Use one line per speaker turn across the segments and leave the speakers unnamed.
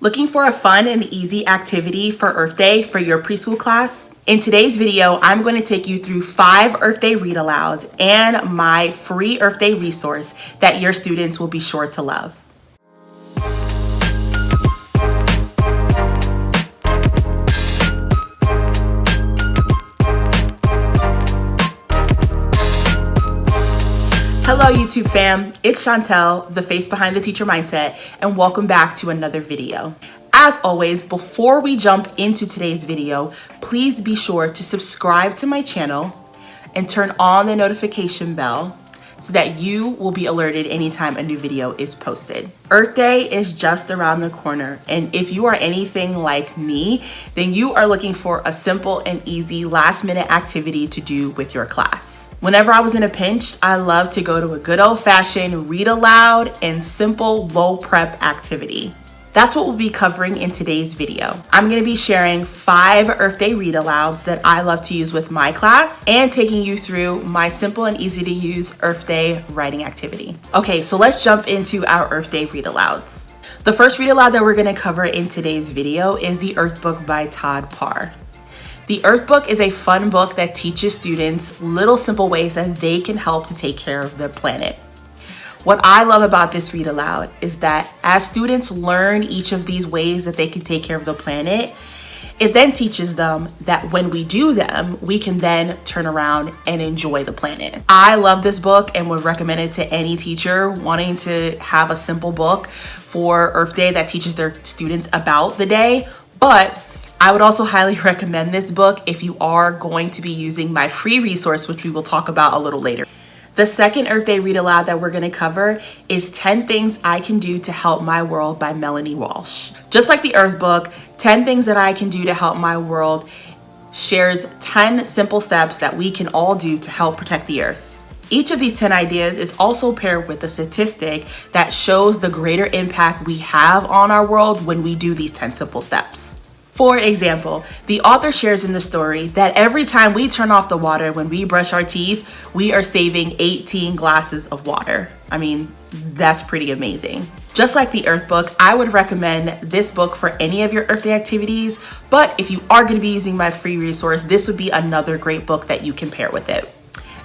Looking for a fun and easy activity for Earth Day for your preschool class? In today's video, I'm going to take you through 5 Earth Day read alouds and my free Earth Day resource that your students will be sure to love. Hello YouTube fam, it's Chantel, the face behind the teacher mindset, and welcome back to another video. As always, before we jump into today's video, please be sure to subscribe to my channel and turn on the notification bell so that you will be alerted anytime a new video is posted. Earth Day is just around the corner, and if you are anything like me, then you are looking for a simple and easy last-minute activity to do with your class. Whenever I was in a pinch, I love to go to a good old-fashioned read aloud and simple low prep activity. That's what we'll be covering in today's video. I'm going to be sharing 5 Earth Day read alouds that I love to use with my class and taking you through my simple and easy to use Earth Day writing activity. Okay, so let's jump into our Earth Day read alouds. The first read aloud that we're going to cover in today's video is The Earth Book by Todd Parr. The Earth Book is a fun book that teaches students little simple ways that they can help to take care of the planet. What I love about this read aloud is that as students learn each of these ways that they can take care of the planet, it then teaches them that when we do them, we can then turn around and enjoy the planet. I love this book and would recommend it to any teacher wanting to have a simple book for Earth Day that teaches their students about the day. But I would also highly recommend this book if you are going to be using my free resource, which we will talk about a little later. The second Earth Day read aloud that we're going to cover is 10 Things I Can Do to Help My World by Melanie Walsh. Just like the Earth Book, 10 Things That I Can Do to Help My World shares 10 simple steps that we can all do to help protect the Earth. Each of these 10 ideas is also paired with a statistic that shows the greater impact we have on our world when we do these 10 simple steps. For example, the author shares in the story that every time we turn off the water when we brush our teeth, we are saving 18 glasses of water. I mean, that's pretty amazing. Just like the Earth Book, I would recommend this book for any of your Earth Day activities, but if you are going to be using my free resource, this would be another great book that you can pair with it.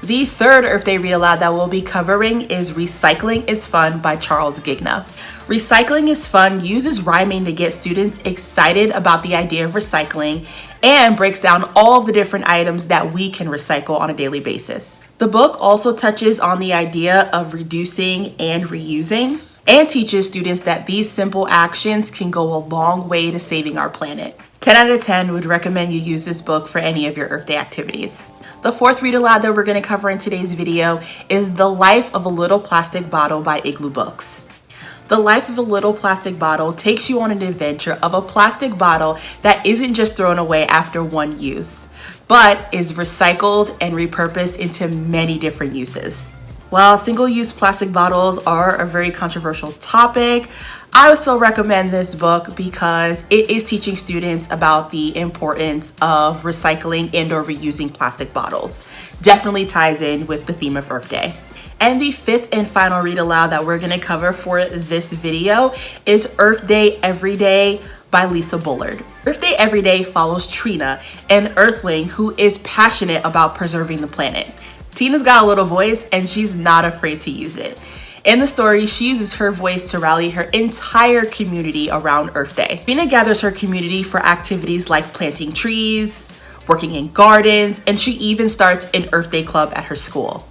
The third Earth Day read aloud that we'll be covering is Recycling is Fun by Charles Gigna. Recycling is Fun uses rhyming to get students excited about the idea of recycling and breaks down all of the different items that we can recycle on a daily basis. The book also touches on the idea of reducing and reusing and teaches students that these simple actions can go a long way to saving our planet. 10 out of 10 would recommend you use this book for any of your Earth Day activities. The fourth read aloud that we're going to cover in today's video is The Life of a Little Plastic Bottle by Igloo Books. The Life of a Little Plastic Bottle takes you on an adventure of a plastic bottle that isn't just thrown away after one use, but is recycled and repurposed into many different uses. While single-use plastic bottles are a very controversial topic, I would still recommend this book because it is teaching students about the importance of recycling and or reusing plastic bottles. Definitely ties in with the theme of Earth Day. And the fifth and final read aloud that we're going to cover for this video is Earth Day Every Day by Lisa Bullard. Earth Day Every Day follows Trina, an earthling who is passionate about preserving the planet. Tina's got a little voice and she's not afraid to use it. In the story, she uses her voice to rally her entire community around Earth Day. Trina gathers her community for activities like planting trees, working in gardens, and she even starts an Earth Day club at her school.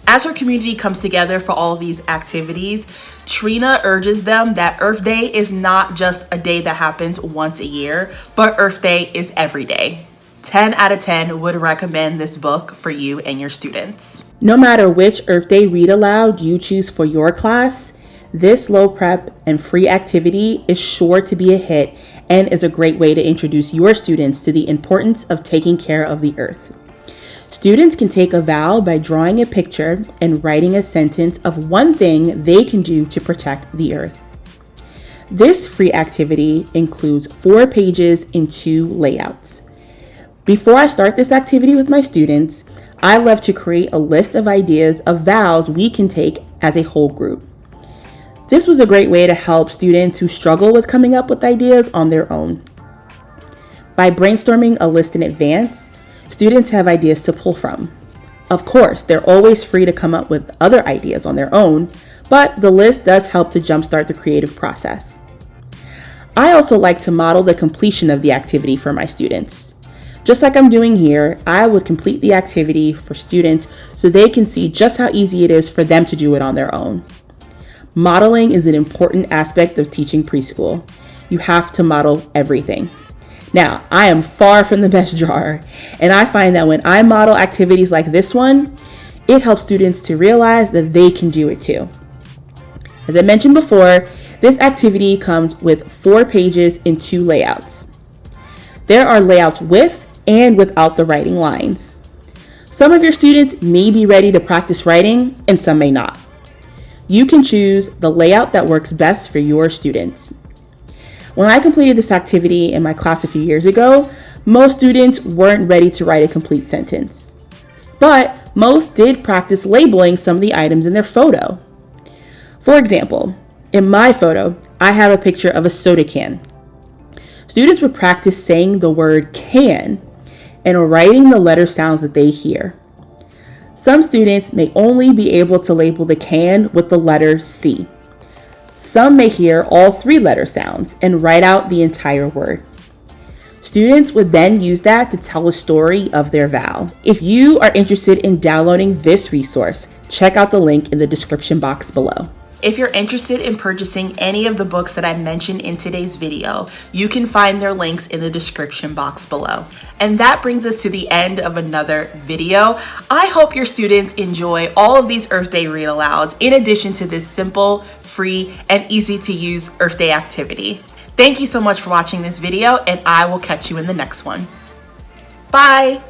As her community comes together for all of these activities, Trina urges them that Earth Day is not just a day that happens once a year, but Earth Day is every day. 10 out of 10 would recommend this book for you and your students. No matter which Earth Day read aloud you choose for your class, this low prep and free activity is sure to be a hit and is a great way to introduce your students to the importance of taking care of the earth. Students can take a vow by drawing a picture and writing a sentence of one thing they can do to protect the earth. This free activity includes 4 pages in 2 layouts. Before I start this activity with my students, I love to create a list of ideas of vows we can take as a whole group. This was a great way to help students who struggle with coming up with ideas on their own. By brainstorming a list in advance, students have ideas to pull from. Of course, they're always free to come up with other ideas on their own, but the list does help to jumpstart the creative process. I also like to model the completion of the activity for my students. Just like I'm doing here, I would complete the activity for students so they can see just how easy it is for them to do it on their own. Modeling is an important aspect of teaching preschool. You have to model everything. Now, I am far from the best drawer, and I find that when I model activities like this one, it helps students to realize that they can do it too. As I mentioned before, this activity comes with 4 pages in 2 layouts. There are layouts with and without the writing lines. Some of your students may be ready to practice writing, and some may not. You can choose the layout that works best for your students. When I completed this activity in my class a few years ago, most students weren't ready to write a complete sentence. But most did practice labeling some of the items in their photo. For example, in my photo, I have a picture of a soda can. Students would practice saying the word can and writing the letter sounds that they hear. Some students may only be able to label the can with the letter C. Some may hear all 3 letter sounds and write out the entire word. Students would then use that to tell a story of their vowel. If you are interested in downloading this resource, check out the link in the description box below. If you're interested in purchasing any of the books that I mentioned in today's video, you can find their links in the description box below. And that brings us to the end of another video. I hope your students enjoy all of these Earth Day read alouds in addition to this simple, free, and easy to use Earth Day activity. Thank you so much for watching this video, and I will catch you in the next one. Bye!